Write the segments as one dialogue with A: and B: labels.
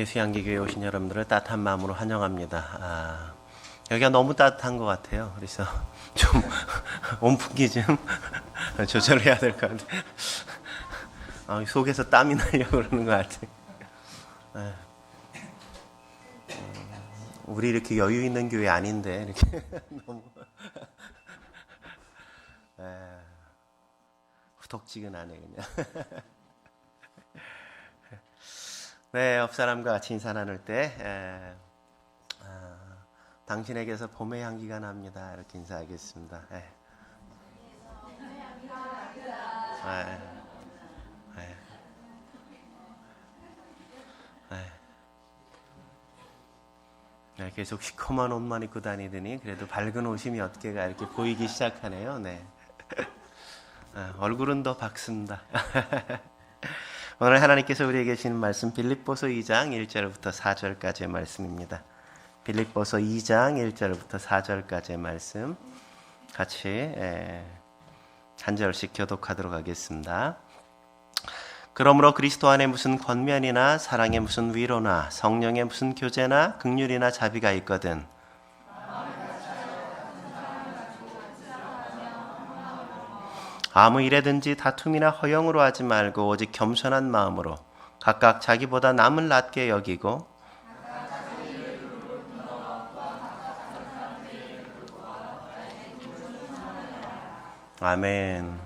A: 예수향기교회 오신 여러분들을 따뜻한 마음으로 환영합니다. 여기가 너무 따뜻한 것 같아요. 그래서 좀 온풍기 좀 조절해야 될 것 같아요. 속에서 땀이 나려고 그러는 것 같아요. 우리 이렇게 여유 있는 교회 아닌데 이렇게 너무 후덥지근하네 그냥. 네, 옆사람과 같이 인사 나눌 때 당신에게서 봄의 향기가 납니다. 이렇게 인사하겠습니다. 계속 시커먼 옷만 입고 다니더니 그래도 밝은 옷이 몇 개가 이렇게 보이기 시작하네요. 네. 얼굴은 더 밝습니다. 오늘 하나님께서 우리에게 주신 말씀 빌립보서 2장 1절부터 4절까지의 말씀입니다. 빌립보서 2장 1절부터 4절까지의 말씀 같이 한 절씩 교독하도록 하겠습니다. 그러므로 그리스도 안에 무슨 권면이나 사랑에 무슨 위로나 성령에 무슨 교제나 긍휼이나 자비가 있거든 아무 일에든지 다툼이나 허영으로 하지 말고 오직 겸손한 마음으로 각각 자기보다 남을 낮게 여기고 아멘.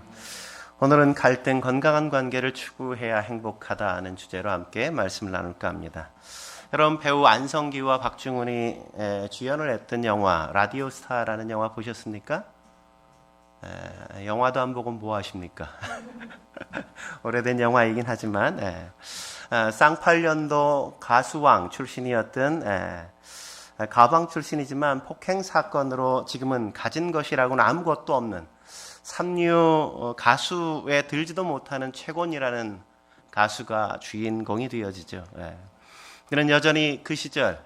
A: 오늘은 갈등 건강한 관계를 추구해야 행복하다는 주제로 함께 말씀을 나눌까 합니다. 여러분 배우 안성기와 박중훈이 주연을 했던 영화 라디오스타라는 영화 보셨습니까? 영화도 안 보고 뭐 하십니까? 오래된 영화이긴 하지만 쌍팔년도 가수왕 출신이었던 가방 출신이지만 폭행 사건으로 지금은 가진 것이라고는 아무것도 없는 삼류 가수에 들지도 못하는 최곤이라는 가수가 주인공이 되어지죠. 그는 여전히 그 시절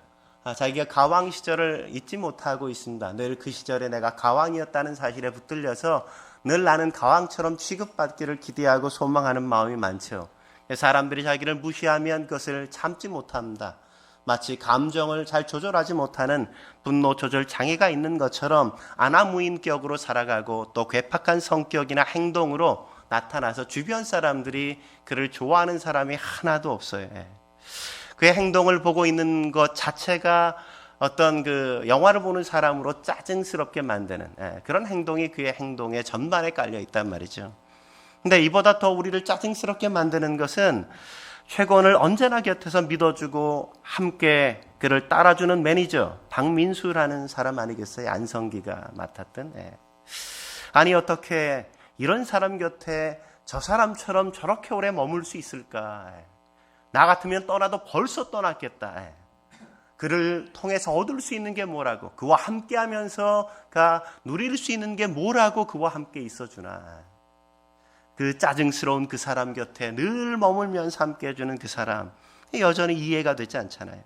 A: 자기가 가왕 시절을 잊지 못하고 있습니다. 늘 그 시절에 내가 가왕이었다는 사실에 붙들려서 늘 나는 가왕처럼 취급받기를 기대하고 소망하는 마음이 많죠. 사람들이 자기를 무시하면 그것을 참지 못합니다. 마치 감정을 잘 조절하지 못하는 분노 조절 장애가 있는 것처럼 안하무인격으로 살아가고 또 괴팍한 성격이나 행동으로 나타나서 주변 사람들이 그를 좋아하는 사람이 하나도 없어요. 그의 행동을 보고 있는 것 자체가 어떤 그 영화를 보는 사람으로 짜증스럽게 만드는 그런 행동이 그의 행동의 전반에 깔려 있단 말이죠. 근데 이보다 더 우리를 짜증스럽게 만드는 것은 최곤을 언제나 곁에서 믿어주고 함께 그를 따라주는 매니저 박민수라는 사람 아니겠어요? 안성기가 맡았던. 아니 어떻게 이런 사람 곁에 저 사람처럼 저렇게 오래 머물 수 있을까? 나 같으면 떠나도 벌써 떠났겠다. 그를 통해서 얻을 수 있는 게 뭐라고? 그와 함께 하면서 누릴 수 있는 게 뭐라고 그와 함께 있어주나? 그 짜증스러운 그 사람 곁에 늘 머물면서 함께 해주는 그 사람 여전히 이해가 되지 않잖아요.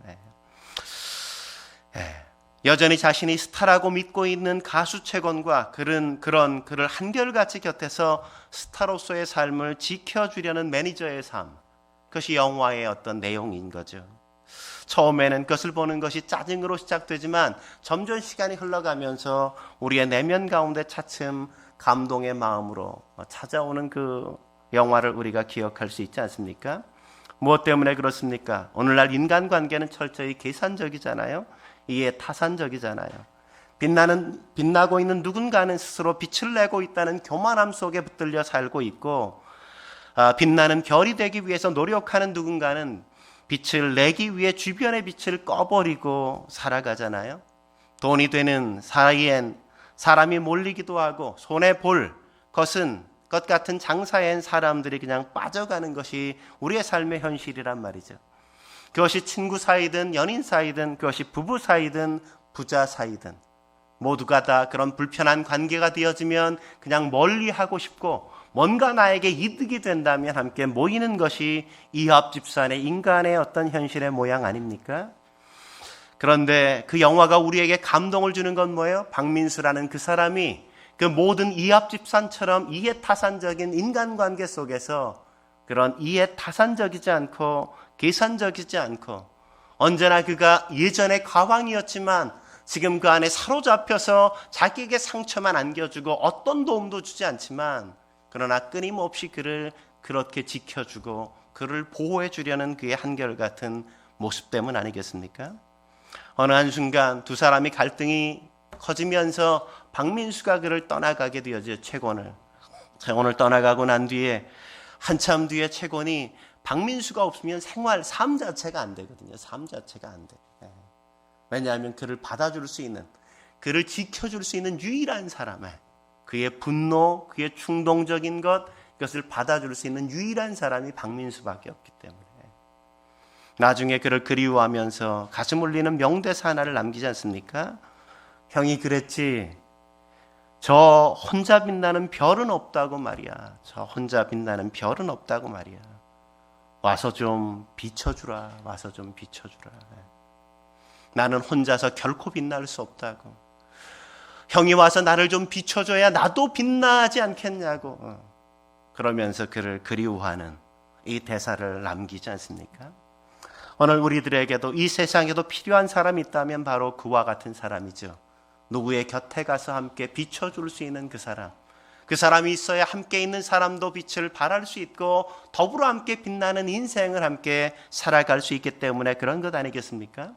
A: 여전히 자신이 스타라고 믿고 있는 가수 최곤과 그를 한결같이 곁에서 스타로서의 삶을 지켜주려는 매니저의 삶, 그것이 영화의 어떤 내용인 거죠. 처음에는 그것을 보는 것이 짜증으로 시작되지만 점점 시간이 흘러가면서 우리의 내면 가운데 차츰 감동의 마음으로 찾아오는 그 영화를 우리가 기억할 수 있지 않습니까? 무엇 때문에 그렇습니까? 오늘날 인간관계는 철저히 계산적이잖아요. 이에 타산적이잖아요. 빛나고 있는 누군가는 스스로 빛을 내고 있다는 교만함 속에 붙들려 살고 있고 빛나는 별이 되기 위해서 노력하는 누군가는 빛을 내기 위해 주변의 빛을 꺼버리고 살아가잖아요. 돈이 되는 사이엔 사람이 몰리기도 하고 손해볼 것 같은 장사엔 사람들이 그냥 빠져가는 것이 우리의 삶의 현실이란 말이죠. 그것이 친구 사이든 연인 사이든 그것이 부부 사이든 부자 사이든 모두가 다 그런 불편한 관계가 되어지면 그냥 멀리하고 싶고 뭔가 나에게 이득이 된다면 함께 모이는 것이 이합집산의 인간의 어떤 현실의 모양 아닙니까? 그런데 그 영화가 우리에게 감동을 주는 건 뭐예요? 박민수라는 그 사람이 그 모든 이합집산처럼 이해타산적인 인간관계 속에서 그런 이해타산적이지 않고 계산적이지 않고 언제나 그가 예전에 가왕이었지만 지금 그 안에 사로잡혀서 자기에게 상처만 안겨주고 어떤 도움도 주지 않지만 그러나 끊임없이 그를 그렇게 지켜주고 그를 보호해 주려는 그의 한결같은 모습 때문 아니겠습니까? 어느 한순간 두 사람이 갈등이 커지면서 박민수가 그를 떠나가게 되어져. 채권을 떠나가고 난 뒤에 한참 뒤에 채권이 박민수가 없으면 삶 자체가 안 되거든요. 삶 자체가 안 돼. 왜냐하면 그를 받아줄 수 있는, 그를 지켜줄 수 있는 유일한 사람, 그의 분노, 그의 충동적인 것, 그것을 받아줄 수 있는 유일한 사람이 박민수밖에 없기 때문에 나중에 그를 그리워하면서 가슴 울리는 명대사 하나를 남기지 않습니까? 형이 그랬지. 저 혼자 빛나는 별은 없다고 말이야. 저 혼자 빛나는 별은 없다고 말이야. 와서 좀 비춰주라. 와서 좀 비춰주라. 나는 혼자서 결코 빛날 수 없다고. 형이 와서 나를 좀 비춰줘야 나도 빛나지 않겠냐고. 그러면서 그를 그리워하는 이 대사를 남기지 않습니까? 오늘 우리들에게도 이 세상에도 필요한 사람이 있다면 바로 그와 같은 사람이죠. 누구의 곁에 가서 함께 비춰줄 수 있는 그 사람. 그 사람이 있어야 함께 있는 사람도 빛을 발할 수 있고 더불어 함께 빛나는 인생을 함께 살아갈 수 있기 때문에 그런 것 아니겠습니까?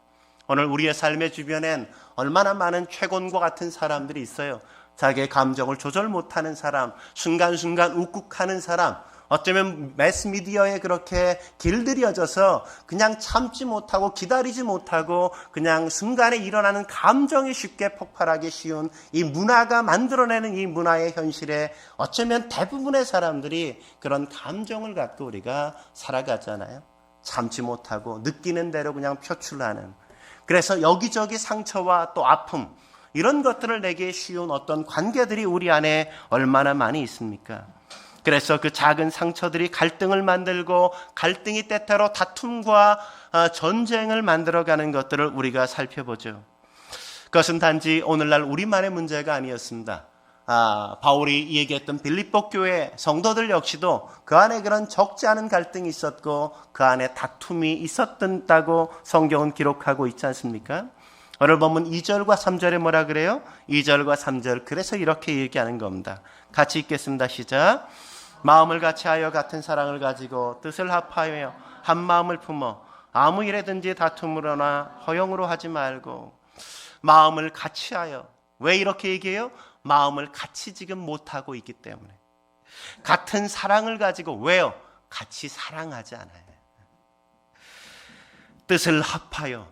A: 오늘 우리의 삶의 주변엔 얼마나 많은 최곤과 같은 사람들이 있어요. 자기의 감정을 조절 못하는 사람, 순간순간 욱욱하는 사람, 어쩌면 매스미디어에 그렇게 길들여져서 그냥 참지 못하고 기다리지 못하고 그냥 순간에 일어나는 감정이 쉽게 폭발하기 쉬운 이 문화가 만들어내는 이 문화의 현실에 어쩌면 대부분의 사람들이 그런 감정을 갖고 우리가 살아가잖아요. 참지 못하고 느끼는 대로 그냥 표출하는. 그래서 여기저기 상처와 또 아픔, 이런 것들을 내게 쉬운 어떤 관계들이 우리 안에 얼마나 많이 있습니까? 그래서 그 작은 상처들이 갈등을 만들고 갈등이 때때로 다툼과 전쟁을 만들어가는 것들을 우리가 살펴보죠. 그것은 단지 오늘날 우리만의 문제가 아니었습니다. 바울이 얘기했던 빌립보 교회 성도들 역시도 그 안에 그런 적지 않은 갈등이 있었고 그 안에 다툼이 있었다고 성경은 기록하고 있지 않습니까? 오늘 보면 2절과 3절에 뭐라 그래요? 2절과 3절, 그래서 이렇게 얘기하는 겁니다. 같이 읽겠습니다. 시작. 마음을 같이하여 같은 사랑을 가지고 뜻을 합하여 한 마음을 품어 아무 일에든지 다툼으로나 허용으로 하지 말고. 마음을 같이하여. 왜 이렇게 얘기해요? 마음을 같이 지금 못하고 있기 때문에. 같은 사랑을 가지고. 왜요? 같이 사랑하지 않아요. 뜻을 합하여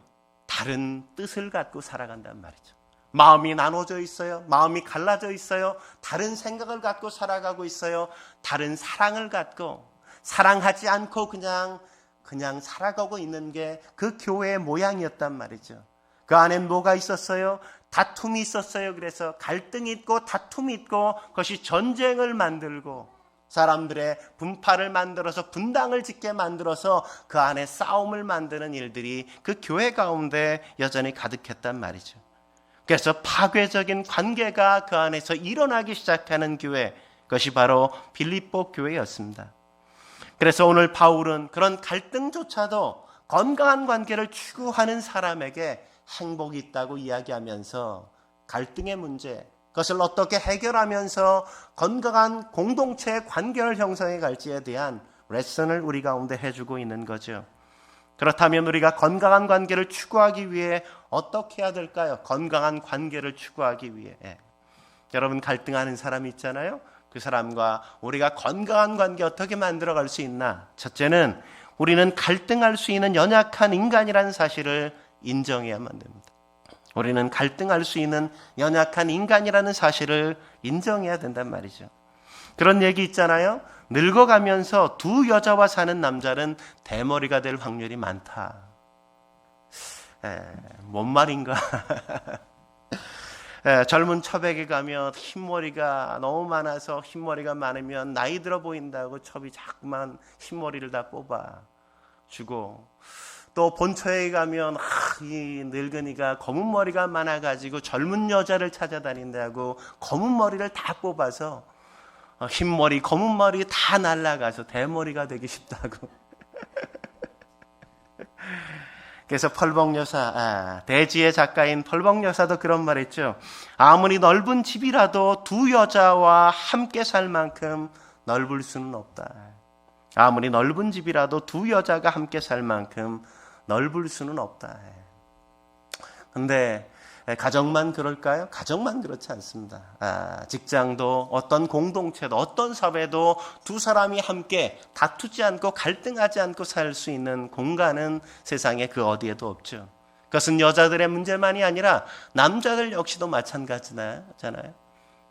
A: 다른 뜻을 갖고 살아간단 말이죠. 마음이 나눠져 있어요. 마음이 갈라져 있어요. 다른 생각을 갖고 살아가고 있어요. 다른 사랑을 갖고 사랑하지 않고 그냥 살아가고 있는 게 그 교회의 모양이었단 말이죠. 그 안엔 뭐가 있었어요? 다툼이 있었어요. 그래서 갈등이 있고 다툼이 있고 그것이 전쟁을 만들고 사람들의 분파를 만들어서 분당을 짓게 만들어서 그 안에 싸움을 만드는 일들이 그 교회 가운데 여전히 가득했단 말이죠. 그래서 파괴적인 관계가 그 안에서 일어나기 시작하는 교회, 그것이 바로 빌립보 교회였습니다. 그래서 오늘 바울은 그런 갈등조차도 건강한 관계를 추구하는 사람에게 행복이 있다고 이야기하면서 갈등의 문제, 그것을 어떻게 해결하면서 건강한 공동체의 관계를 형성해 갈지에 대한 레슨을 우리 가운데 해주고 있는 거죠. 그렇다면 우리가 건강한 관계를 추구하기 위해 어떻게 해야 될까요? 건강한 관계를 추구하기 위해. 여러분, 갈등하는 사람이 있잖아요. 그 사람과 우리가 건강한 관계 어떻게 만들어갈 수 있나? 첫째는 우리는 갈등할 수 있는 연약한 인간이라는 사실을 인정해야만 됩니다. 우리는 갈등할 수 있는 연약한 인간이라는 사실을 인정해야 된단 말이죠. 그런 얘기 있잖아요. 늙어가면서 두 여자와 사는 남자는 대머리가 될 확률이 많다. 뭔 말인가? 젊은 처백에 가면 흰머리가 너무 많아서 흰머리가 많으면 나이 들어 보인다고 첩이 자꾸만 흰머리를 다 뽑아주고, 또 본처에 가면 이 늙은이가 검은 머리가 많아가지고 젊은 여자를 찾아다닌다고 검은 머리를 다 뽑아서 흰머리, 검은 머리 다 날라가서 대머리가 되기 쉽다고. 그래서 펄벅여사, 대지의 작가인 펄벅여사도 그런 말 했죠. 아무리 넓은 집이라도 두 여자와 함께 살 만큼 넓을 수는 없다. 아무리 넓은 집이라도 두 여자가 함께 살 만큼 넓을 수는 없다. 근데 가정만 그럴까요? 가정만 그렇지 않습니다. 직장도 어떤 공동체도 어떤 사회도 두 사람이 함께 다투지 않고 갈등하지 않고 살 수 있는 공간은 세상에 그 어디에도 없죠. 그것은 여자들의 문제만이 아니라 남자들 역시도 마찬가지잖아요.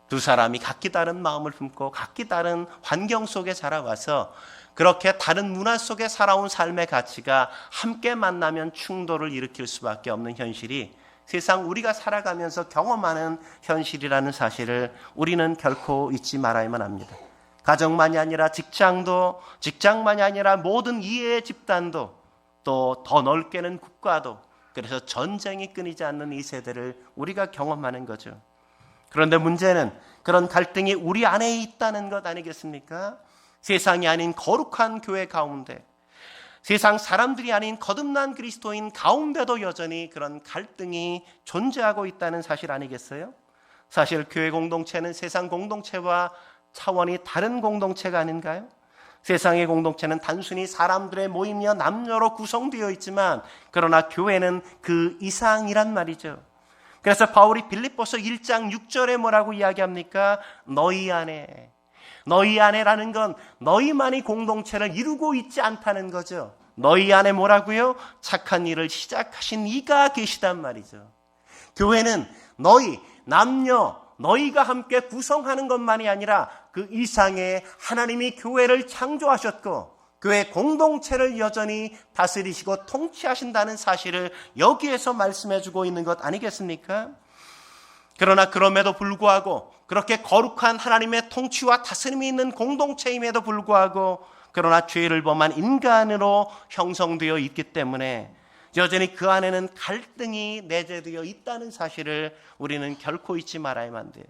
A: 두 사람이 각기 다른 마음을 품고 각기 다른 환경 속에 자라와서 그렇게 다른 문화 속에 살아온 삶의 가치가 함께 만나면 충돌을 일으킬 수밖에 없는 현실이 세상 우리가 살아가면서 경험하는 현실이라는 사실을 우리는 결코 잊지 말아야만 합니다. 가정만이 아니라 직장도, 직장만이 아니라 모든 이해의 집단도, 또 더 넓게는 국가도, 그래서 전쟁이 끊이지 않는 이 세대를 우리가 경험하는 거죠. 그런데 문제는 그런 갈등이 우리 안에 있다는 것 아니겠습니까? 세상이 아닌 거룩한 교회 가운데, 세상 사람들이 아닌 거듭난 그리스도인 가운데도 여전히 그런 갈등이 존재하고 있다는 사실 아니겠어요? 사실 교회 공동체는 세상 공동체와 차원이 다른 공동체가 아닌가요? 세상의 공동체는 단순히 사람들의 모임이며 남녀로 구성되어 있지만 그러나 교회는 그 이상이란 말이죠. 그래서 바울이 빌립보서 1장 6절에 뭐라고 이야기합니까? 너희 안에라는 건 너희만이 공동체를 이루고 있지 않다는 거죠. 너희 안에 뭐라고요? 착한 일을 시작하신 이가 계시단 말이죠. 교회는 너희, 남녀, 너희가 함께 구성하는 것만이 아니라 그 이상의 하나님이 교회를 창조하셨고 교회 공동체를 여전히 다스리시고 통치하신다는 사실을 여기에서 말씀해주고 있는 것 아니겠습니까? 그러나 그럼에도 불구하고 그렇게 거룩한 하나님의 통치와 다스림이 있는 공동체임에도 불구하고 그러나 죄를 범한 인간으로 형성되어 있기 때문에 여전히 그 안에는 갈등이 내재되어 있다는 사실을 우리는 결코 잊지 말아야만 돼요.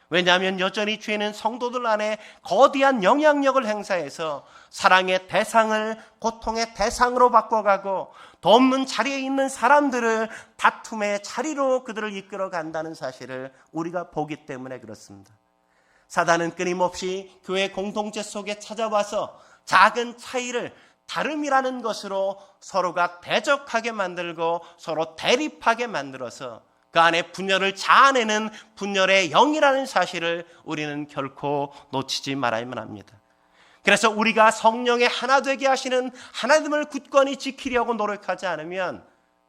A: 왜냐하면 여전히 죄는 성도들 안에 거대한 영향력을 행사해서 사랑의 대상을 고통의 대상으로 바꿔가고 돕는 자리에 있는 사람들을 다툼의 자리로 그들을 이끌어 간다는 사실을 우리가 보기 때문에 그렇습니다. 사단은 끊임없이 교회 공동체 속에 찾아와서 작은 차이를 다름이라는 것으로 서로가 대적하게 만들고 서로 대립하게 만들어서 그 안에 분열을 자아내는 분열의 영이라는 사실을 우리는 결코 놓치지 말아야만 합니다. 그래서 우리가 성령의 하나 되게 하시는 하나님을 굳건히 지키려고 노력하지 않으면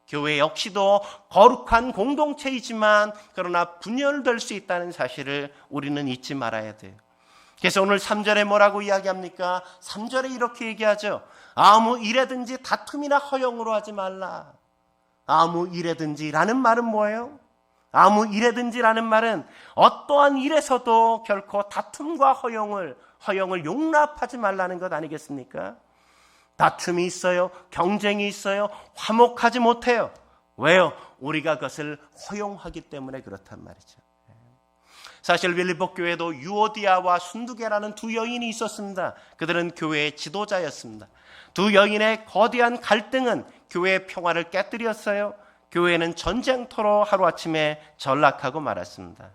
A: 교회 역시도 거룩한 공동체이지만 그러나 분열될 수 있다는 사실을 우리는 잊지 말아야 돼요. 그래서 오늘 3절에 뭐라고 이야기합니까? 3절에 이렇게 얘기하죠. 아무 일에든지 다툼이나 허용으로 하지 말라. 아무 일에든지라는 말은 뭐예요? 아무 일에든지라는 말은 어떠한 일에서도 결코 다툼과 허용을 용납하지 말라는 것 아니겠습니까? 다툼이 있어요. 경쟁이 있어요. 화목하지 못해요. 왜요? 우리가 그것을 허용하기 때문에 그렇단 말이죠. 사실 빌립보 교회도 유오디아와 순두계라는 두 여인이 있었습니다. 그들은 교회의 지도자였습니다. 두 여인의 거대한 갈등은 교회의 평화를 깨뜨렸어요. 교회는 전쟁터로 하루아침에 전락하고 말았습니다.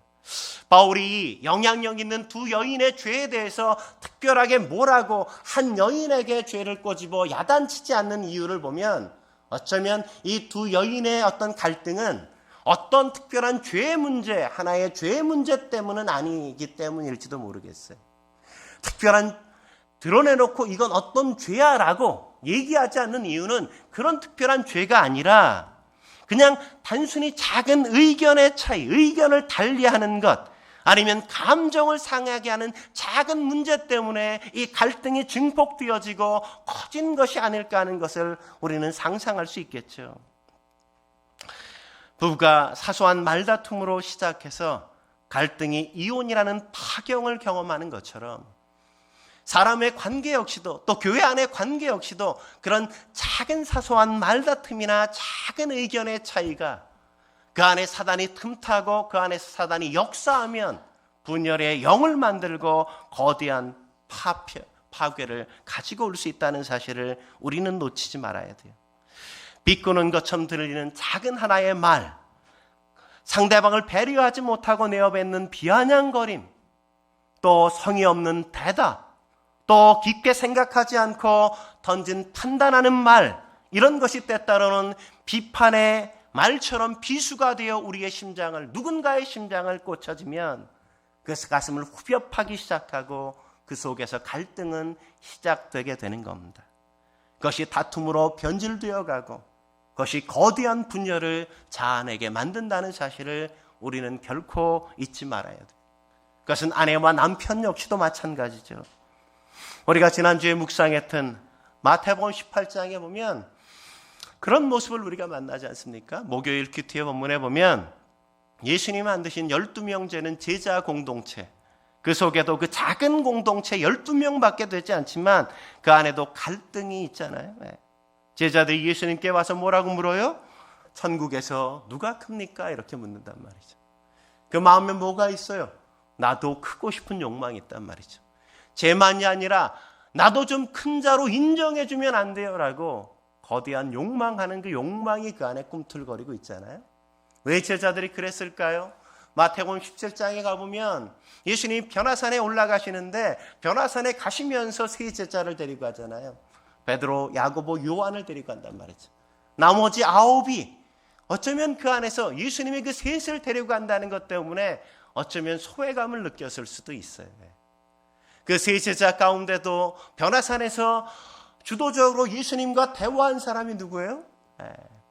A: 바울이 영향력 있는 두 여인의 죄에 대해서 특별하게 뭐라고 한 여인에게 죄를 꼬집어 야단치지 않는 이유를 보면 어쩌면 이 두 여인의 어떤 갈등은 어떤 특별한 죄의 문제, 하나의 죄의 문제 때문은 아니기 때문일지도 모르겠어요. 특별한 드러내놓고 이건 어떤 죄야 라고 얘기하지 않는 이유는 그런 특별한 죄가 아니라 그냥 단순히 작은 의견의 차이, 의견을 달리하는 것 아니면 감정을 상하게 하는 작은 문제 때문에 이 갈등이 증폭되어지고 커진 것이 아닐까 하는 것을 우리는 상상할 수 있겠죠. 부부가 사소한 말다툼으로 시작해서 갈등이 이혼이라는 파경을 경험하는 것처럼 사람의 관계 역시도 또 교회 안의 관계 역시도 그런 작은 사소한 말다툼이나 작은 의견의 차이가 그 안에 사단이 틈타고 그 안에서 사단이 역사하면 분열의 영을 만들고 거대한 파괴를 가지고 올 수 있다는 사실을 우리는 놓치지 말아야 돼요. 비꼬는 것처럼 들리는 작은 하나의 말, 상대방을 배려하지 못하고 내어뱉는 비아냥거림, 또 성의 없는 대답, 또 깊게 생각하지 않고 던진 판단하는 말, 이런 것이 때때로는 비판의 말처럼 비수가 되어 우리의 심장을, 누군가의 심장을 꽂혀지면 그 가슴을 후벼 파기 시작하고 그 속에서 갈등은 시작되게 되는 겁니다. 그것이 다툼으로 변질되어 가고 그것이 거대한 분열을 자아내게 만든다는 사실을 우리는 결코 잊지 말아야 돼요. 그것은 아내와 남편 역시도 마찬가지죠. 우리가 지난주에 묵상했던 마태복음 18장에 보면 그런 모습을 우리가 만나지 않습니까? 목요일 큐티의 본문에 보면 예수님이 만드신 12명 되는 제자 공동체, 그 속에도 그 작은 공동체 12명밖에 되지 않지만 그 안에도 갈등이 있잖아요. 제자들이 예수님께 와서 뭐라고 물어요? 천국에서 누가 큽니까? 이렇게 묻는단 말이죠. 그 마음에 뭐가 있어요? 나도 크고 싶은 욕망이 있단 말이죠. 쟤만이 아니라 나도 좀 큰 자로 인정해주면 안 돼요? 라고 거대한 욕망하는 그 욕망이 그 안에 꿈틀거리고 있잖아요. 왜 제자들이 그랬을까요? 마태복음 17장에 가보면 예수님이 변화산에 올라가시는데 변화산에 가시면서 세 제자를 데리고 가잖아요. 베드로, 야고보, 요한을 데리고 간단 말이죠. 나머지 9이 어쩌면 그 안에서 예수님이 그 셋을 데리고 간다는 것 때문에 어쩌면 소외감을 느꼈을 수도 있어요. 그 세 제자 가운데도 변화산에서 주도적으로 예수님과 대화한 사람이 누구예요?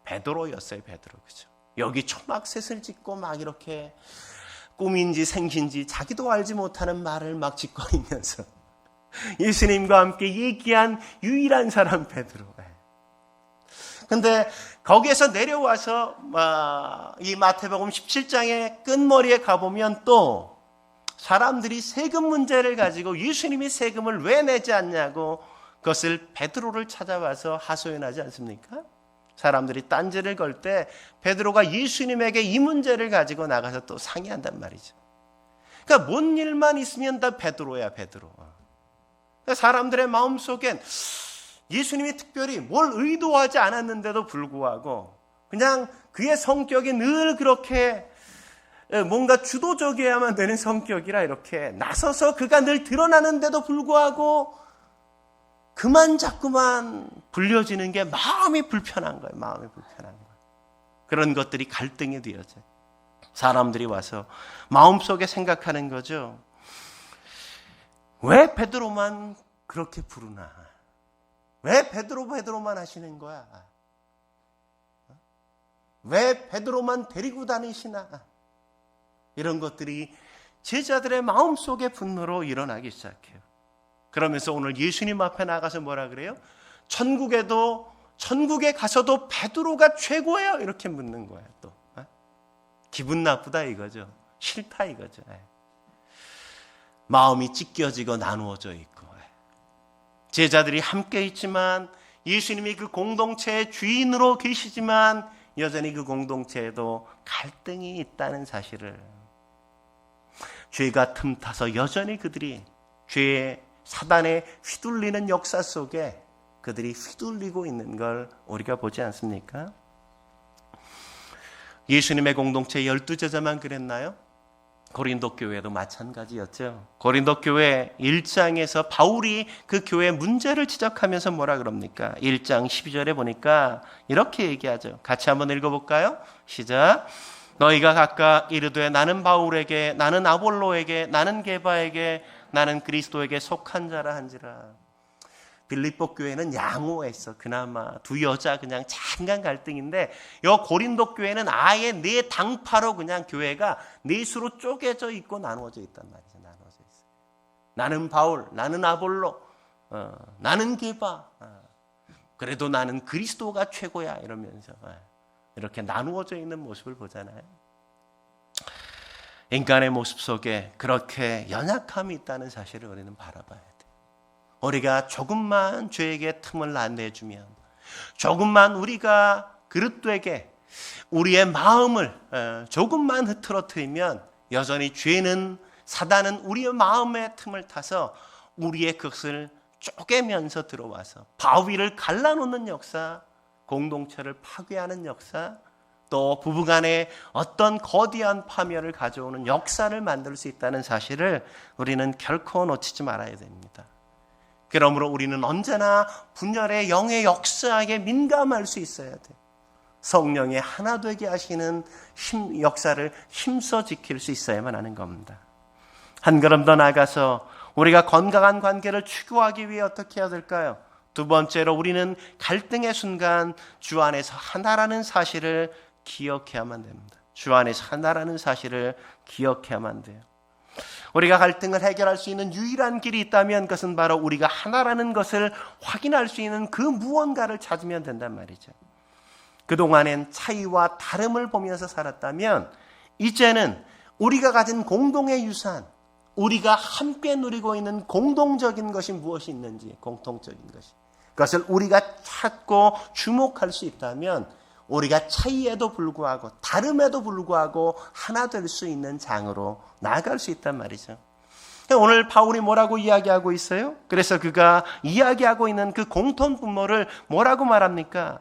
A: 베드로였어요. 베드로. 그죠? 여기 초막셋을 짓고 막 이렇게 꿈인지 생신지 자기도 알지 못하는 말을 막 짓거리면서 예수님과 함께 얘기한 유일한 사람 베드로. 근데 거기에서 내려와서 이 마태복음 17장의 끝머리에 가보면 또 사람들이 세금 문제를 가지고 예수님이 세금을 왜 내지 않냐고 그것을 베드로를 찾아와서 하소연하지 않습니까? 사람들이 딴지를 걸 때 베드로가 예수님에게 이 문제를 가지고 나가서 또 상의한단 말이죠. 그러니까 뭔 일만 있으면 다 베드로야, 베드로. 그러니까 사람들의 마음속엔 예수님이 특별히 뭘 의도하지 않았는데도 불구하고 그냥 그의 성격이 늘 그렇게 뭔가 주도적이어야만 되는 성격이라 이렇게 나서서 그가 늘 드러나는데도 불구하고 그만 자꾸만 불려지는 게 마음이 불편한 거예요. 마음이 불편한 거예요. 그런 것들이 갈등이 되어져요. 사람들이 와서 마음속에 생각하는 거죠. 왜 베드로만 그렇게 부르나? 왜 베드로만 하시는 거야? 왜 베드로만 데리고 다니시나? 이런 것들이 제자들의 마음속에 분노로 일어나기 시작해요. 그러면서 오늘 예수님 앞에 나가서 뭐라 그래요? 천국에 가서도 베드로가 최고예요. 이렇게 묻는 거예요. 또 기분 나쁘다 이거죠. 싫다 이거죠. 마음이 찢겨지고 나누어져 있고 제자들이 함께 있지만 예수님이 그 공동체의 주인으로 계시지만 여전히 그 공동체에도 갈등이 있다는 사실을, 죄가 틈타서 여전히 그들이 죄의 사단에 휘둘리는 역사 속에 그들이 휘둘리고 있는 걸 우리가 보지 않습니까? 예수님의 공동체 12제자만 그랬나요? 고린도 교회도 마찬가지였죠. 고린도 교회 1장에서 바울이 그 교회 문제를 지적하면서 뭐라 그럽니까? 1장 12절에 보니까 이렇게 얘기하죠. 같이 한번 읽어볼까요? 시작. 너희가 각각 이르되 나는 바울에게, 나는 아볼로에게, 나는 게바에게, 나는 그리스도에게 속한 자라 한지라. 빌립보 교회는 양호했어. 그나마 두 여자 그냥 잠깐 갈등인데 요 고린도 교회는 아예 네 당파로 그냥 교회가 넷으로 쪼개져 있고 나누어져 있단 말이죠. 나누어져 있어요. 나는 바울, 나는 아볼로, 나는 게바. 그래도 나는 그리스도가 최고야 이러면서 이렇게 나누어져 있는 모습을 보잖아요. 인간의 모습 속에 그렇게 연약함이 있다는 사실을 우리는 바라봐야 돼요. 우리가 조금만 죄에게 틈을 안 내주면, 조금만 우리가 그릇되게 우리의 마음을 조금만 흐트러뜨리면 여전히 죄는, 사단은 우리의 마음의 틈을 타서 우리의 그것을 쪼개면서 들어와서 바위를 갈라놓는 역사, 공동체를 파괴하는 역사, 또 부부간에 어떤 거대한 파멸을 가져오는 역사를 만들 수 있다는 사실을 우리는 결코 놓치지 말아야 됩니다. 그러므로 우리는 언제나 분열의 영의 역사에 민감할 수 있어야 돼요. 성령의 하나 되게 하시는 역사를 힘써 지킬 수 있어야만 하는 겁니다. 한 걸음 더 나아가서 우리가 건강한 관계를 추구하기 위해 어떻게 해야 될까요? 두 번째로 우리는 갈등의 순간 주 안에서 하나라는 사실을 기억해야만 됩니다. 주 안에서 하나라는 사실을 기억해야만 돼요. 우리가 갈등을 해결할 수 있는 유일한 길이 있다면 그것은 바로 우리가 하나라는 것을 확인할 수 있는 그 무언가를 찾으면 된단 말이죠. 그동안엔 차이와 다름을 보면서 살았다면 이제는 우리가 가진 공동의 유산, 우리가 함께 누리고 있는 공동적인 것이 무엇이 있는지, 공통적인 것이, 그것을 우리가 찾고 주목할 수 있다면 우리가 차이에도 불구하고 다름에도 불구하고 하나 될 수 있는 장으로 나아갈 수 있단 말이죠. 오늘 바울이 뭐라고 이야기하고 있어요? 그래서 그가 이야기하고 있는 그 공통 분모를 뭐라고 말합니까?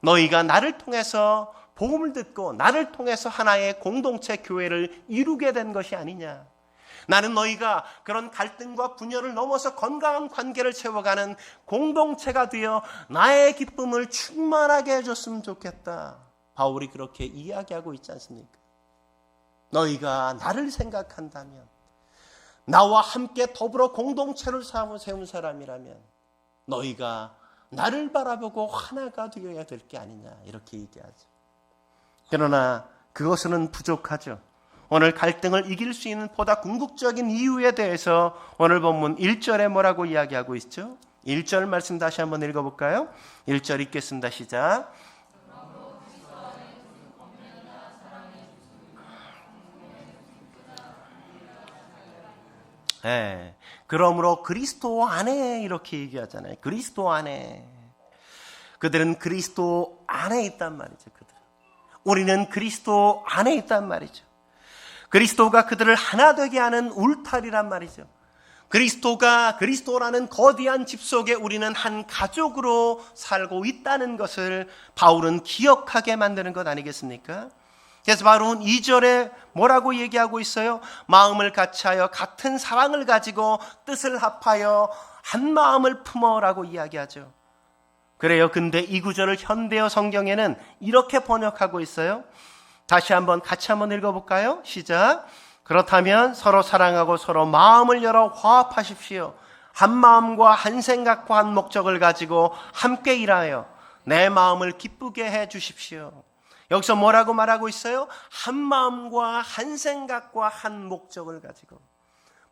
A: 너희가 나를 통해서 복음을 듣고 나를 통해서 하나의 공동체 교회를 이루게 된 것이 아니냐. 나는 너희가 그런 갈등과 분열을 넘어서 건강한 관계를 채워가는 공동체가 되어 나의 기쁨을 충만하게 해줬으면 좋겠다. 바울이 그렇게 이야기하고 있지 않습니까? 너희가 나를 생각한다면, 나와 함께 더불어 공동체를 세운 사람이라면 너희가 나를 바라보고 하나가 되어야 될 게 아니냐, 이렇게 얘기하죠. 그러나 그것은 부족하죠. 오늘 갈등을 이길 수 있는 보다 궁극적인 이유에 대해서 오늘 본문 1절에 뭐라고 이야기하고 있죠? 1절 말씀 다시 한번 읽어볼까요? 1절 읽겠습니다. 시작. 네. 그러므로 그리스도 안에, 이렇게 얘기하잖아요. 그리스도 안에. 그들은 그리스도 안에 있단 말이죠. 우리는 그리스도 안에 있단 말이죠. 그리스도가 그들을 하나 되게 하는 울타리란 말이죠. 그리스도라는 거대한 집 속에 우리는 한 가족으로 살고 있다는 것을 바울은 기억하게 만드는 것 아니겠습니까? 그래서 바울은 2절에 뭐라고 얘기하고 있어요? 마음을 같이하여 같은 사랑을 가지고 뜻을 합하여 한 마음을 품어라고 이야기하죠. 그래요. 근데 이 구절을 현대어 성경에는 이렇게 번역하고 있어요. 다시 한번 같이 한번 읽어볼까요? 시작. 그렇다면 서로 사랑하고 서로 마음을 열어 화합하십시오. 한 마음과 한 생각과 한 목적을 가지고 함께 일하여 내 마음을 기쁘게 해 주십시오. 여기서 뭐라고 말하고 있어요? 한 마음과 한 생각과 한 목적을 가지고.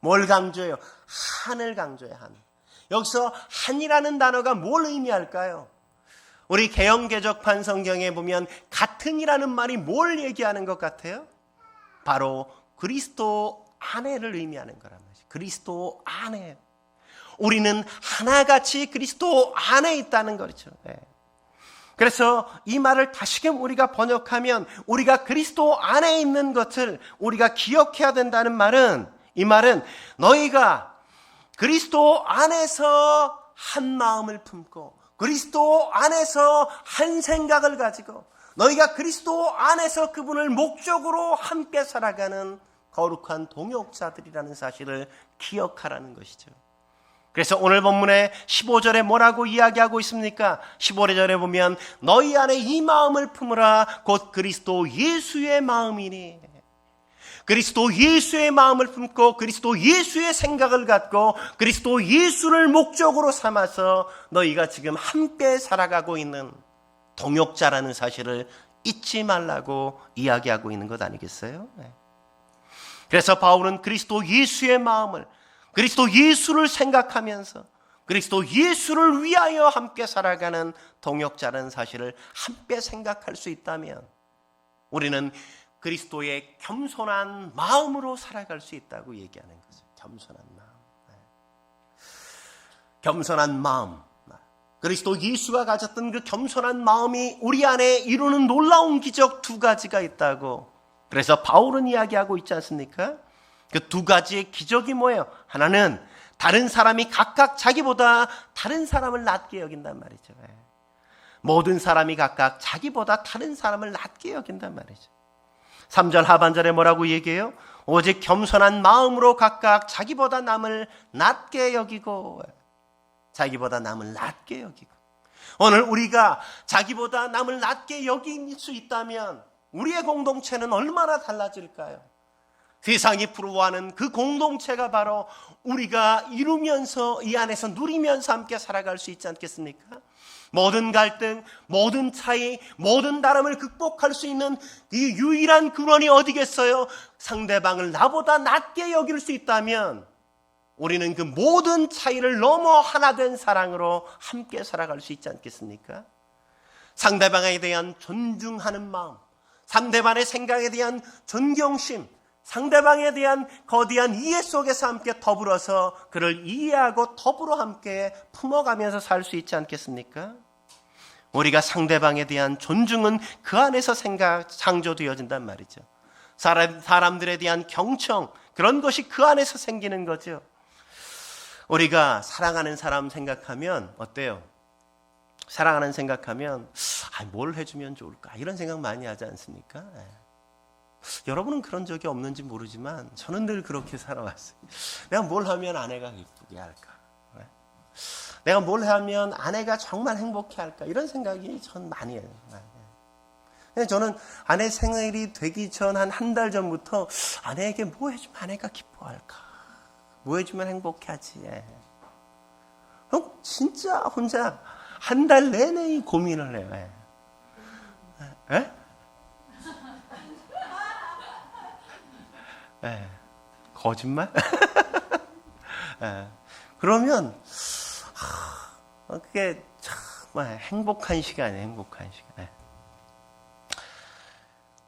A: 뭘 강조해요? 한을 강조해요. 한. 여기서 한이라는 단어가 뭘 의미할까요? 우리 개역개정판 성경에 보면 같은이라는 말이 뭘 얘기하는 것 같아요? 바로 그리스도 안에를 의미하는 거란 말이죠. 그리스도 안에. 우리는 하나같이 그리스도 안에 있다는 거죠. 네. 그래서 이 말을 다시금 우리가 번역하면 우리가 그리스도 안에 있는 것을 우리가 기억해야 된다는 말은, 이 말은 너희가 그리스도 안에서 한 마음을 품고 그리스도 안에서 한 생각을 가지고 너희가 그리스도 안에서 그분을 목적으로 함께 살아가는 거룩한 동역자들이라는 사실을 기억하라는 것이죠. 그래서 오늘 본문의 15절에 뭐라고 이야기하고 있습니까? 15절에 보면 너희 안에 이 마음을 품으라 곧 그리스도 예수의 마음이니. 그리스도 예수의 마음을 품고 그리스도 예수의 생각을 갖고 그리스도 예수를 목적으로 삼아서 너희가 지금 함께 살아가고 있는 동역자라는 사실을 잊지 말라고 이야기하고 있는 것 아니겠어요? 네. 그래서 바울은 그리스도 예수의 마음을, 그리스도 예수를 생각하면서 그리스도 예수를 위하여 함께 살아가는 동역자라는 사실을 함께 생각할 수 있다면 우리는 그리스도의 겸손한 마음으로 살아갈 수 있다고 얘기하는 거죠. 겸손한 마음. 네. 겸손한 마음. 그리스도 예수가 가졌던 그 겸손한 마음이 우리 안에 이루는 놀라운 기적 두 가지가 있다고. 그래서 바울은 이야기하고 있지 않습니까? 그 두 가지의 기적이 뭐예요? 하나는 다른 사람이 각각 자기보다 다른 사람을 낮게 여긴단 말이죠. 모든 사람이 각각 자기보다 다른 사람을 낮게 여긴단 말이죠. 3절 하반절에 뭐라고 얘기해요? 오직 겸손한 마음으로 각각 자기보다 남을 낮게 여기고, 자기보다 남을 낮게 여기고. 오늘 우리가 자기보다 남을 낮게 여길 수 있다면 우리의 공동체는 얼마나 달라질까요? 세상이 부러워하는 그 공동체가 바로 우리가 이루면서, 이 안에서 누리면서 함께 살아갈 수 있지 않겠습니까? 모든 갈등, 모든 차이, 모든 다름을 극복할 수 있는 이 유일한 근원이 어디겠어요? 상대방을 나보다 낮게 여길 수 있다면 우리는 그 모든 차이를 넘어 하나 된 사랑으로 함께 살아갈 수 있지 않겠습니까? 상대방에 대한 존중하는 마음, 상대방의 생각에 대한 존경심, 상대방에 대한 거대한 이해 속에서 함께 더불어서 그를 이해하고 더불어 함께 품어가면서 살 수 있지 않겠습니까? 우리가 상대방에 대한 존중은 그 안에서 창조되어진단 말이죠. 사람들에 대한 경청, 그런 것이 그 안에서 생기는 거죠. 우리가 사랑하는 사람 생각하면 어때요? 사랑하는 생각하면 뭘 해주면 좋을까? 이런 생각 많이 하지 않습니까? 여러분은 그런 적이 없는지 모르지만 저는 늘 그렇게 살아왔어요. 내가 뭘 하면 아내가 기쁘게 할까? 내가 뭘 하면 아내가 정말 행복해 할까? 이런 생각이 전 많이 해요. 저는 아내 생일이 되기 전 한 달 전부터 아내에게 뭐 해주면 아내가 기뻐할까? 뭐 해주면 행복해 하지? 진짜 혼자 한 달 내내 고민을 해요. 거짓말? 그러면 그게 정말 행복한 시간이에요. 행복한 시간.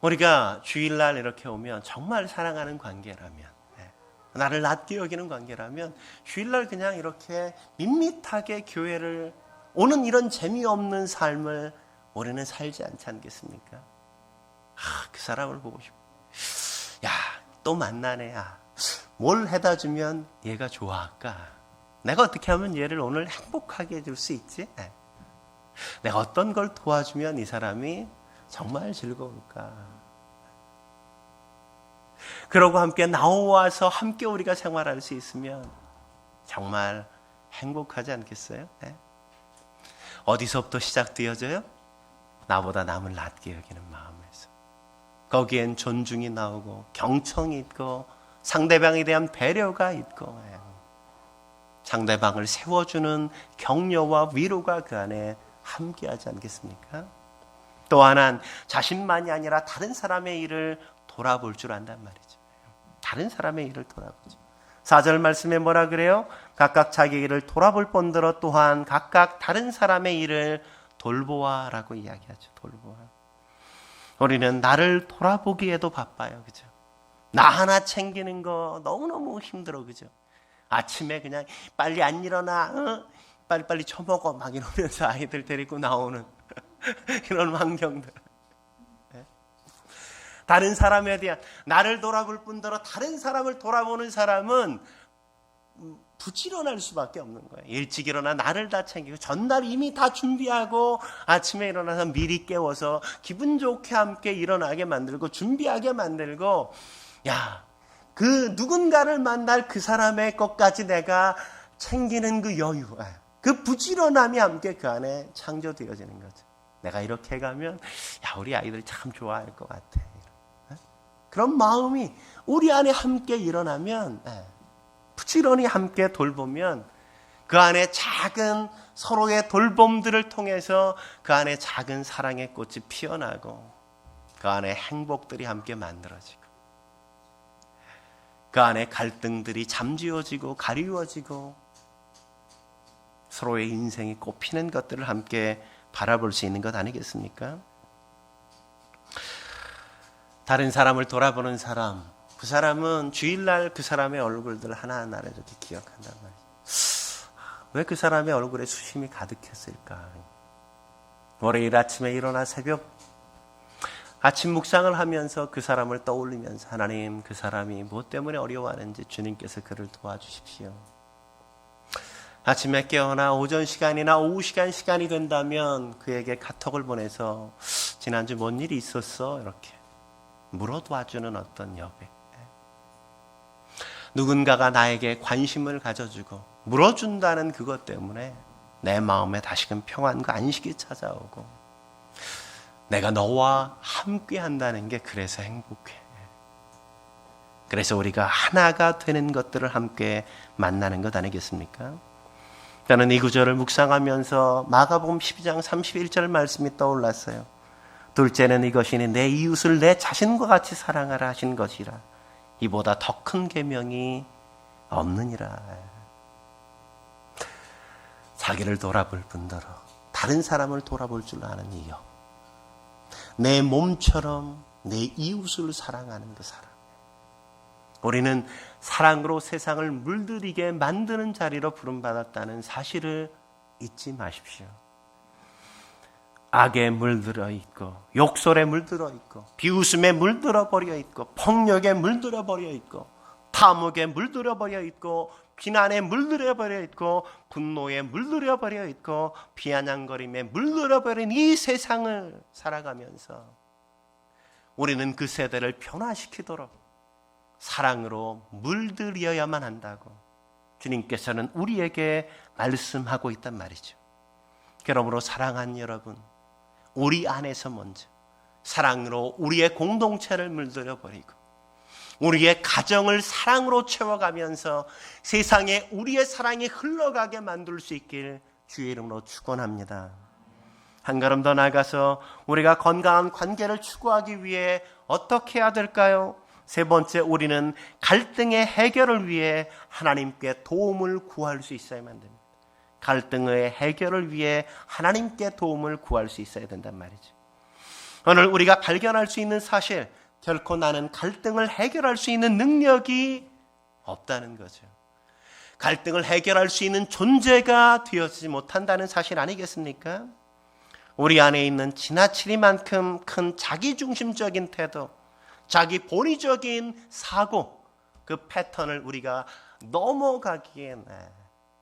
A: 우리가 주일날 이렇게 오면 정말 사랑하는 관계라면, 나를 낮게 여기는 관계라면 주일날 그냥 이렇게 밋밋하게 교회를 오는 이런 재미없는 삶을 우리는 살지 않지 않겠습니까? 그 사람을 보고 싶어. 야, 또 만나네. 뭘 해다 주면 얘가 좋아할까? 내가 어떻게 하면 얘를 오늘 행복하게 해줄 수 있지? 내가 어떤 걸 도와주면 이 사람이 정말 즐거울까? 그러고 함께 나와서 함께 우리가 생활할 수 있으면 정말 행복하지 않겠어요? 어디서부터 시작되어져요? 나보다 남을 낮게 여기는 마음에서. 거기엔 존중이 나오고 경청이 있고 상대방에 대한 배려가 있고 상대방을 세워주는 격려와 위로가 그 안에 함께하지 않겠습니까? 또 하나는 자신만이 아니라 다른 사람의 일을 돌아볼 줄 안단 말이죠. 다른 사람의 일을 돌아보죠. 4절 말씀에 뭐라 그래요? 각각 자기 일을 돌아볼 뿐더러 또한 각각 다른 사람의 일을 돌보아라고 이야기하죠. 돌보아. 우리는 나를 돌아보기에도 바빠요. 그죠? 나 하나 챙기는 거 너무너무 힘들어. 그죠? 아침에 그냥 빨리 안 일어나, 빨리빨리 처먹어 막 이러면서 아이들 데리고 나오는 이런 환경들. 다른 사람에 대한, 나를 돌아볼 뿐더러 다른 사람을 돌아보는 사람은 부지런할 수밖에 없는 거예요. 일찍 일어나 나를 다 챙기고 전날 이미 다 준비하고 아침에 일어나서 미리 깨워서 기분 좋게 함께 일어나게 만들고 준비하게 만들고, 그 누군가를 만날 그 사람의 것까지 내가 챙기는 그 여유, 그 부지런함이 함께 그 안에 창조되어지는 거죠. 내가 이렇게 해가면 우리 아이들 참 좋아할 것 같아. 그런 마음이 우리 안에 함께 일어나면, 부지런히 함께 돌보면 그 안에 작은 서로의 돌봄들을 통해서 그 안에 작은 사랑의 꽃이 피어나고 그 안에 행복들이 함께 만들어지고 그 안에 갈등들이 잠지워지고 가리워지고 서로의 인생이 꽃피는 것들을 함께 바라볼 수 있는 것 아니겠습니까? 다른 사람을 돌아보는 사람, 그 사람은 주일날 그 사람의 얼굴들 하나하나를 이렇게 기억한단 말이에요. 왜 그 사람의 얼굴에 수심이 가득했을까? 월요일 아침에 일어나 새벽 아침 묵상을 하면서 그 사람을 떠올리면서, 하나님, 그 사람이 무엇 때문에 어려워하는지 주님께서 그를 도와주십시오. 아침에 깨어나 오전 시간이나 오후 시간이 된다면 그에게 카톡을 보내서 지난주 뭔 일이 있었어? 이렇게 물어봐주는 어떤 여백. 누군가가 나에게 관심을 가져주고 물어준다는 그것 때문에 내 마음에 다시금 평안과 안식이 찾아오고 내가 너와 함께 한다는 게 그래서 행복해. 그래서 우리가 하나가 되는 것들을 함께 만나는 것 아니겠습니까? 저는 이 구절을 묵상하면서 마가복음 12장 31절 말씀이 떠올랐어요. 둘째는 이것이니 내 이웃을 내 자신과 같이 사랑하라 하신 것이라. 이보다 더 큰 계명이 없느니라. 자기를 돌아볼 뿐더러 다른 사람을 돌아볼 줄 아는 이요. 내 몸처럼 내 이웃을 사랑하는 그 사람. 우리는 사랑으로 세상을 물들이게 만드는 자리로 부름받았다는 사실을 잊지 마십시오. 악에 물들어 있고 욕설에 물들어 있고 비웃음에 물들어 버려 있고 폭력에 물들어 버려 있고 탐욕에 물들어 버려 있고 비난에 물들어 버려 있고 분노에 물들어 버려 있고 비아냥거림에 물들어 버린 이 세상을 살아가면서 우리는 그 세대를 변화시키도록 사랑으로 물들여야만 한다고 주님께서는 우리에게 말씀하고 있단 말이죠. 그러므로 사랑하는 여러분, 우리 안에서 먼저 사랑으로 우리의 공동체를 물들여 버리고 우리의 가정을 사랑으로 채워가면서 세상에 우리의 사랑이 흘러가게 만들 수 있길 주의 이름으로 축원합니다. 한 걸음 더 나아가서 우리가 건강한 관계를 추구하기 위해 어떻게 해야 될까요? 세 번째, 우리는 갈등의 해결을 위해 하나님께 도움을 구할 수 있어야만 됩니다. 갈등의 해결을 위해 하나님께 도움을 구할 수 있어야 된단 말이죠. 오늘 우리가 발견할 수 있는 사실, 결코 나는 갈등을 해결할 수 있는 능력이 없다는 거죠. 갈등을 해결할 수 있는 존재가 되어지지 못한다는 사실 아니겠습니까? 우리 안에 있는 지나치리만큼 큰 자기중심적인 태도, 자기 본의적인 사고, 그 패턴을 우리가 넘어가기엔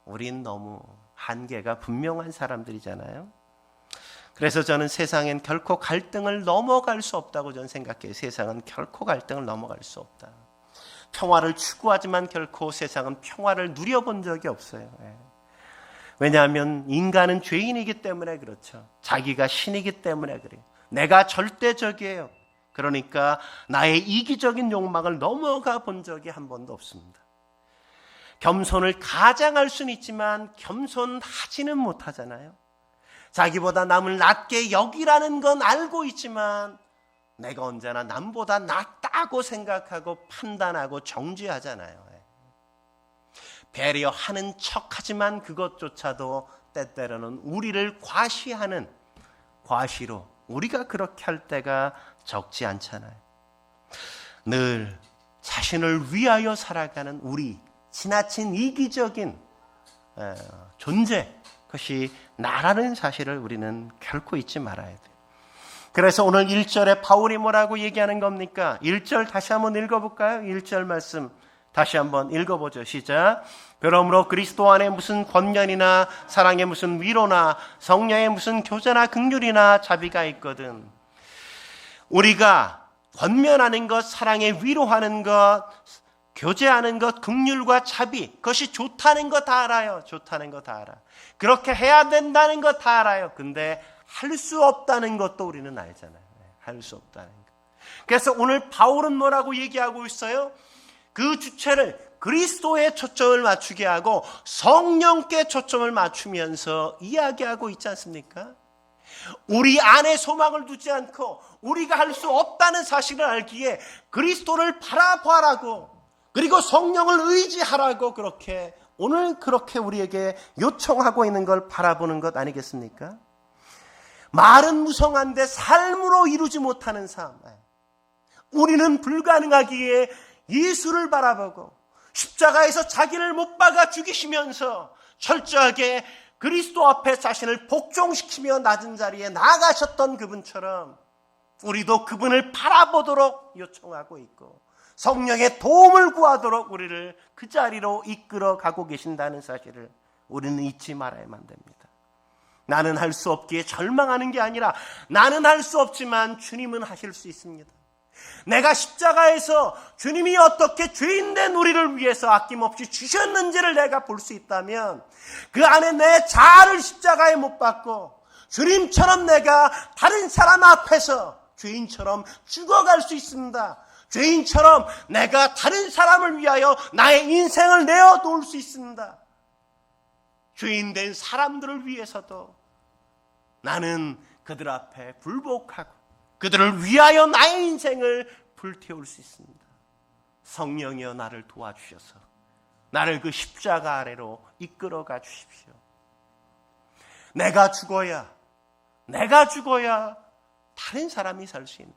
A: 우린 너무 한계가 분명한 사람들이잖아요. 그래서 저는 세상엔 결코 갈등을 넘어갈 수 없다고 저는 생각해요. 세상은 결코 갈등을 넘어갈 수 없다. 평화를 추구하지만 결코 세상은 평화를 누려본 적이 없어요. 왜냐하면 인간은 죄인이기 때문에 그렇죠. 자기가 신이기 때문에 그래요. 내가 절대적이에요. 그러니까 나의 이기적인 욕망을 넘어가 본 적이 한 번도 없습니다. 겸손을 가장할 수는 있지만 겸손하지는 못하잖아요. 자기보다 남을 낮게 여기라는 건 알고 있지만 내가 언제나 남보다 낫다고 생각하고 판단하고 정죄하잖아요. 배려하는 척하지만 그것조차도 때때로는 우리를 과시하는 과시로 우리가 그렇게 할 때가 적지 않잖아요. 늘 자신을 위하여 살아가는 우리, 지나친 이기적인 존재, 그것이 나라는 사실을 우리는 결코 잊지 말아야 돼요. 그래서 오늘 1절에 바울이 뭐라고 얘기하는 겁니까? 1절 다시 한번 읽어볼까요? 1절 말씀 다시 한번 읽어보죠. 시작. 그러므로 그리스도 안에 무슨 권면이나 사랑에 무슨 위로나 성령에 무슨 교제나 긍휼이나 자비가 있거든. 우리가 권면하는 것, 사랑에 위로하는 것, 교제하는 것, 긍휼과 자비, 그것이 좋다는 거 다 알아요. 좋다는 거 다 알아. 그렇게 해야 된다는 거 다 알아요. 근데 할 수 없다는 것도 우리는 알잖아요. 할 수 없다는 거. 그래서 오늘 바울은 뭐라고 얘기하고 있어요? 그 주체를 그리스도에 초점을 맞추게 하고 성령께 초점을 맞추면서 이야기하고 있지 않습니까? 우리 안에 소망을 두지 않고 우리가 할 수 없다는 사실을 알기에 그리스도를 바라보라고, 그리고 성령을 의지하라고 그렇게 오늘 그렇게 우리에게 요청하고 있는 걸 바라보는 것 아니겠습니까? 말은 무성한데 삶으로 이루지 못하는 삶. 우리는 불가능하기에 예수를 바라보고 십자가에서 자기를 못 박아 죽이시면서 철저하게 그리스도 앞에 자신을 복종시키며 낮은 자리에 나아가셨던 그분처럼 우리도 그분을 바라보도록 요청하고 있고 성령의 도움을 구하도록 우리를 그 자리로 이끌어 가고 계신다는 사실을 우리는 잊지 말아야만 됩니다. 나는 할 수 없기에 절망하는 게 아니라 나는 할 수 없지만 주님은 하실 수 있습니다. 내가 십자가에서 주님이 어떻게 죄인된 우리를 위해서 아낌없이 주셨는지를 내가 볼 수 있다면 그 안에 내 자아를 십자가에 못 박고 주님처럼 내가 다른 사람 앞에서 죄인처럼 죽어갈 수 있습니다. 죄인처럼 내가 다른 사람을 위하여 나의 인생을 내어놓을 수 있습니다. 죄인된 사람들을 위해서도 나는 그들 앞에 굴복하고 그들을 위하여 나의 인생을 불태울 수 있습니다. 성령이여 나를 도와주셔서 나를 그 십자가 아래로 이끌어가 주십시오. 내가 죽어야 다른 사람이 살 수 있는,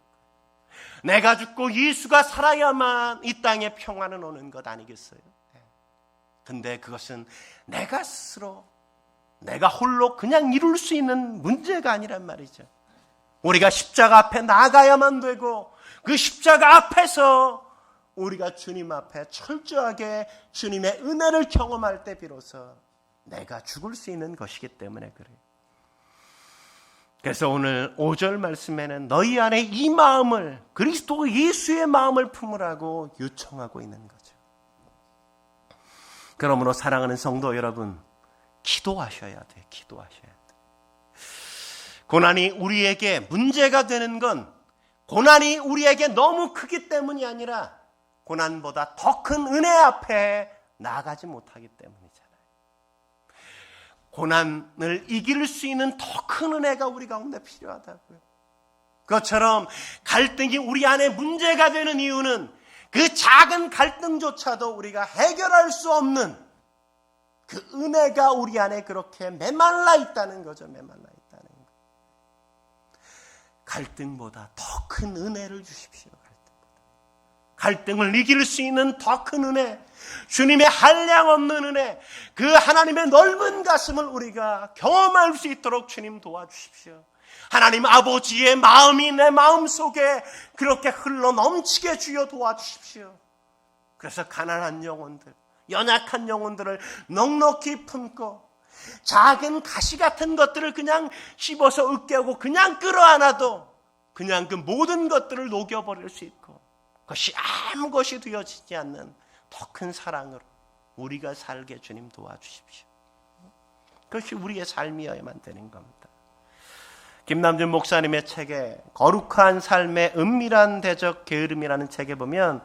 A: 내가 죽고 예수가 살아야만 이 땅에 평화는 오는 것 아니겠어요? 근데 그것은 내가 스스로, 내가 홀로 그냥 이룰 수 있는 문제가 아니란 말이죠. 우리가 십자가 앞에 나가야만 되고 그 십자가 앞에서 우리가 주님 앞에 철저하게 주님의 은혜를 경험할 때 비로소 내가 죽을 수 있는 것이기 때문에 그래요. 그래서 오늘 5절 말씀에는 너희 안에 이 마음을, 그리스도 예수의 마음을 품으라고 요청하고 있는 거죠. 그러므로 사랑하는 성도 여러분, 기도하셔야 돼요. 기도하셔야 돼요. 고난이 우리에게 문제가 되는 건 고난이 우리에게 너무 크기 때문이 아니라 고난보다 더 큰 은혜 앞에 나아가지 못하기 때문이잖아요. 고난을 이길 수 있는 더 큰 은혜가 우리 가운데 필요하다고요. 그것처럼 갈등이 우리 안에 문제가 되는 이유는 그 작은 갈등조차도 우리가 해결할 수 없는 그 은혜가 우리 안에 그렇게 메말라 있다는 거죠. 메말라 있다는 거. 갈등보다 더 큰 은혜를 주십시오. 갈등을 이길 수 있는 더 큰 은혜, 주님의 한량없는 은혜, 그 하나님의 넓은 가슴을 우리가 경험할 수 있도록 주님 도와주십시오. 하나님 아버지의 마음이 내 마음속에 그렇게 흘러 넘치게 주여 도와주십시오. 그래서 가난한 영혼들, 연약한 영혼들을 넉넉히 품고 작은 가시 같은 것들을 그냥 씹어서 으깨고 그냥 끌어안아도 그냥 그 모든 것들을 녹여버릴 수 있고 그것이 아무것이 되어지지 않는 더 큰 사랑으로 우리가 살게 주님 도와주십시오. 그것이 우리의 삶이어야만 되는 겁니다. 김남준 목사님의 책에 거룩한 삶의 은밀한 대적 게으름이라는 책에 보면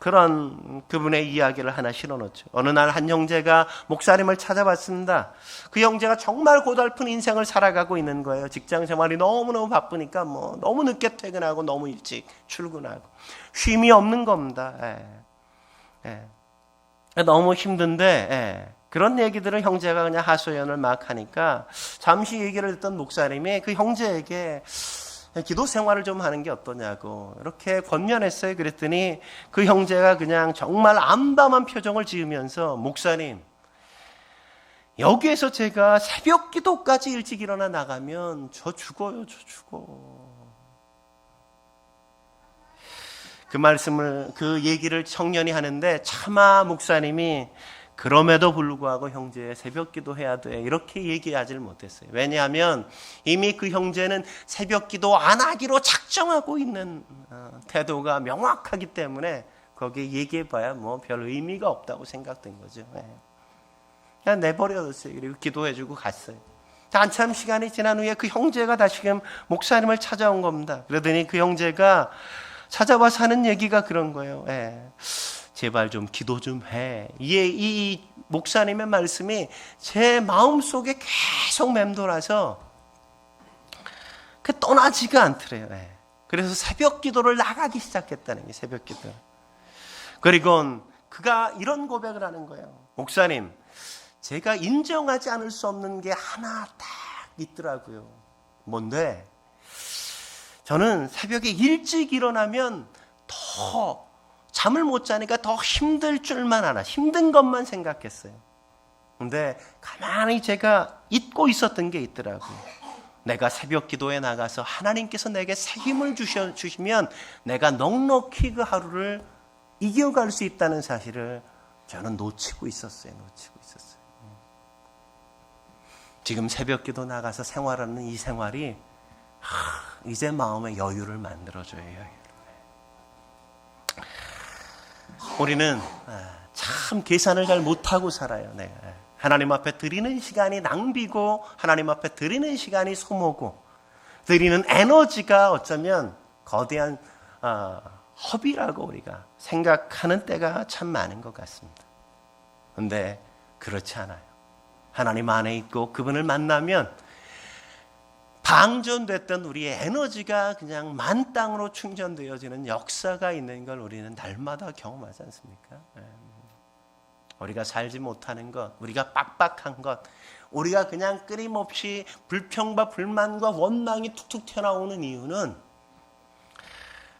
A: 그런 그분의 이야기를 하나 실어놓죠. 어느 날 한 형제가 목사님을 찾아봤습니다. 그 형제가 정말 고달픈 인생을 살아가고 있는 거예요. 직장 생활이 너무너무 바쁘니까 너무 늦게 퇴근하고 너무 일찍 출근하고 쉼이 없는 겁니다. 너무 힘든데 그런 얘기들을 형제가 그냥 하소연을 막 하니까 잠시 얘기를 듣던 목사님이 그 형제에게 기도 생활을 좀 하는 게 어떠냐고 이렇게 권면했어요. 그랬더니 그 형제가 그냥 정말 암담한 표정을 지으면서 목사님, 여기에서 제가 새벽 기도까지 일찍 일어나 나가면 저 죽어요. 저 죽어. 그 말씀을, 그 얘기를 청년이 하는데 차마 목사님이 그럼에도 불구하고 형제 새벽 기도해야 돼 이렇게 얘기하지를 못했어요. 왜냐하면 이미 그 형제는 새벽 기도 안 하기로 작정하고 있는 태도가 명확하기 때문에 거기에 얘기해봐야 별 의미가 없다고 생각된 거죠. 그냥 내버려뒀어요. 그리고 기도해주고 갔어요. 한참 시간이 지난 후에 그 형제가 다시금 목사님을 찾아온 겁니다. 그러더니 그 형제가 찾아와서 하는 얘기가 그런 거예요. 제발 좀 기도 좀 해. 이 목사님의 말씀이 제 마음속에 계속 맴돌아서 떠나지가 않더래요. 그래서 새벽 기도를 나가기 시작했다는 게 새벽 기도. 그리고 그가 이런 고백을 하는 거예요. 목사님, 제가 인정하지 않을 수 없는 게 하나 딱 있더라고요. 뭔데? 저는 새벽에 일찍 일어나면 더 잠을 못 자니까 더 힘들 줄만 알아. 힘든 것만 생각했어요. 근데 가만히 제가 잊고 있었던 게 있더라고요. 내가 새벽 기도에 나가서 하나님께서 내게 새 힘을 주시면 내가 넉넉히 그 하루를 이겨갈 수 있다는 사실을 저는 놓치고 있었어요. 지금 새벽기도 나가서 생활하는 이 생활이 이제 마음의 여유를 만들어줘요. 여유를. 우리는 참 계산을 잘 못하고 살아요. 네. 하나님 앞에 드리는 시간이 낭비고 하나님 앞에 드리는 시간이 소모고 드리는 에너지가 어쩌면 거대한 허비라고 우리가 생각하는 때가 참 많은 것 같습니다. 그런데 그렇지 않아요. 하나님 안에 있고 그분을 만나면 방전됐던 우리의 에너지가 그냥 만땅으로 충전되어지는 역사가 있는 걸 우리는 날마다 경험하지 않습니까? 우리가 살지 못하는 것, 우리가 빡빡한 것, 우리가 그냥 끊임없이 불평과 불만과 원망이 툭툭 튀어나오는 이유는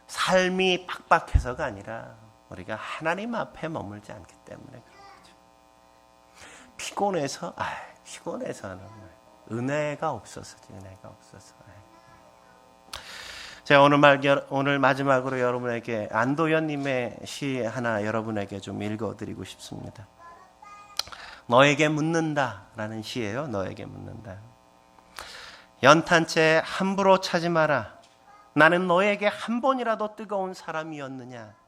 A: 삶이 빡빡해서가 아니라 우리가 하나님 앞에 머물지 않기 때문에 그런 거죠. 피곤해서는 은혜가 없어서지, 은혜가 없어서. 제가 오늘 마지막으로 여러분에게 안도현님의 시 하나 여러분에게 좀 읽어드리고 싶습니다. 너에게 묻는다라는 시예요. 너에게 묻는다. 연탄재 함부로 차지 마라. 나는 너에게 한 번이라도 뜨거운 사람이었느냐.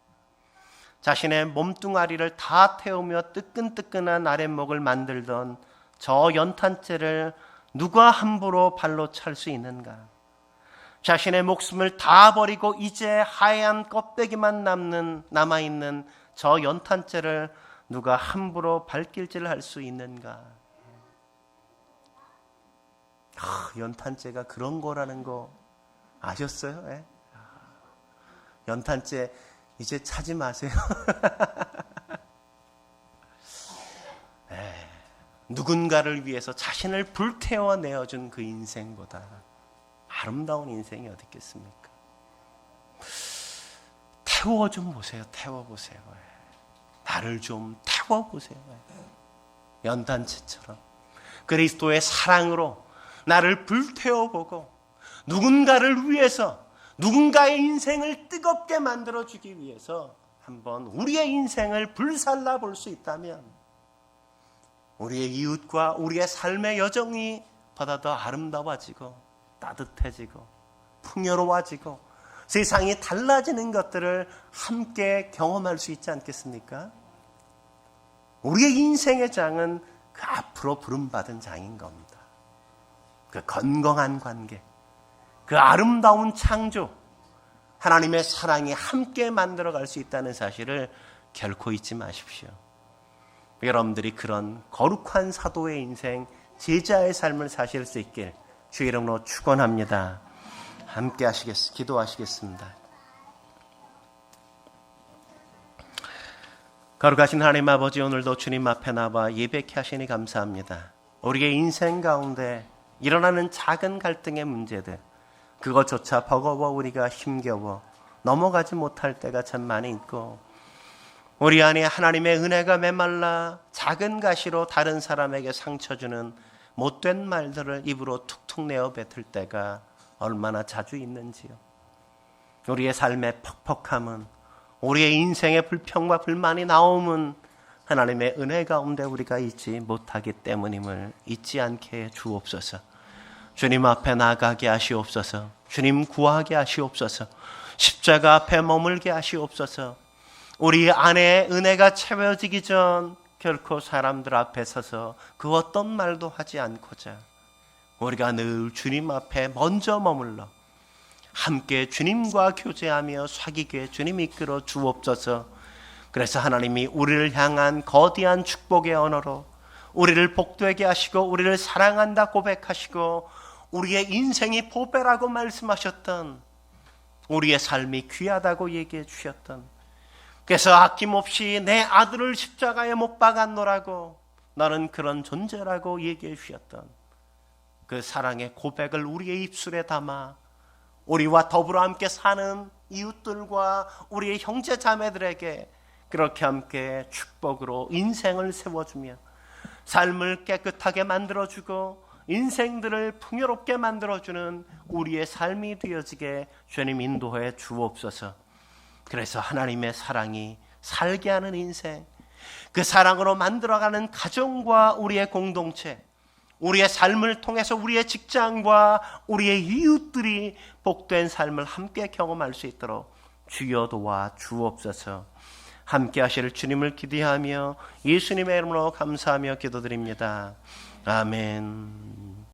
A: 자신의 몸뚱아리를 다 태우며 뜨끈뜨끈한 아랫목을 만들던 저 연탄재를 누가 함부로 발로 찰 수 있는가. 자신의 목숨을 다 버리고 이제 하얀 껍데기만 남아있는 저 연탄재를 누가 함부로 발길질할 수 있는가. 연탄재가 그런 거라는 거 아셨어요? 예? 연탄재 이제 차지 마세요. 누군가를 위해서 자신을 불태워 내어준 그 인생보다 아름다운 인생이 어디 있겠습니까? 태워 좀 보세요. 태워보세요. 나를 좀 태워보세요. 연탄재처럼 그리스도의 사랑으로 나를 불태워보고 누군가를 위해서 누군가의 인생을 뜨겁게 만들어주기 위해서 한번 우리의 인생을 불살라 볼 수 있다면 우리의 이웃과 우리의 삶의 여정이 보다 더 아름다워지고 따뜻해지고 풍요로워지고 세상이 달라지는 것들을 함께 경험할 수 있지 않겠습니까? 우리의 인생의 장은 그 앞으로 부름받은 장인 겁니다. 그 건강한 관계, 그 아름다운 창조, 하나님의 사랑이 함께 만들어갈 수 있다는 사실을 결코 잊지 마십시오. 여러분들이 그런 거룩한 사도의 인생, 제자의 삶을 사실 수 있길 주의 이름으로 축원합니다. 함께 기도하시겠습니다. 거룩하신 하나님 아버지, 오늘도 주님 앞에 나와 예배케 하시니 감사합니다. 우리의 인생 가운데 일어나는 작은 갈등의 문제들, 그것조차 버거워 우리가 힘겨워 넘어가지 못할 때가 참 많이 있고, 우리 안에 하나님의 은혜가 메말라 작은 가시로 다른 사람에게 상처 주는 못된 말들을 입으로 툭툭 내어 뱉을 때가 얼마나 자주 있는지요. 우리의 삶의 퍽퍽함은, 우리의 인생의 불평과 불만이 나옴은 하나님의 은혜 가운데 우리가 잊지 못하기 때문임을 잊지 않게 주옵소서. 주님 앞에 나가게 하시옵소서. 주님 구하게 하시옵소서. 십자가 앞에 머물게 하시옵소서. 우리 안에 은혜가 채워지기 전 결코 사람들 앞에 서서 그 어떤 말도 하지 않고자 우리가 늘 주님 앞에 먼저 머물러 함께 주님과 교제하며 사귀게 주님 이끌어 주옵소서. 그래서 하나님이 우리를 향한 거대한 축복의 언어로 우리를 복되게 하시고 우리를 사랑한다 고백하시고 우리의 인생이 보배라고 말씀하셨던, 우리의 삶이 귀하다고 얘기해 주셨던, 그래서 아낌없이 내 아들을 십자가에 못 박았노라고 너는 그런 존재라고 얘기해 주셨던 그 사랑의 고백을 우리의 입술에 담아 우리와 더불어 함께 사는 이웃들과 우리의 형제 자매들에게 그렇게 함께 축복으로 인생을 세워주며 삶을 깨끗하게 만들어주고 인생들을 풍요롭게 만들어주는 우리의 삶이 되어지게 주님 인도해 주옵소서. 그래서 하나님의 사랑이 살게 하는 인생, 그 사랑으로 만들어가는 가정과 우리의 공동체, 우리의 삶을 통해서 우리의 직장과 우리의 이웃들이 복된 삶을 함께 경험할 수 있도록 주여 도와 주옵소서. 함께 하실 주님을 기대하며 예수님의 이름으로 감사하며 기도드립니다. 아멘.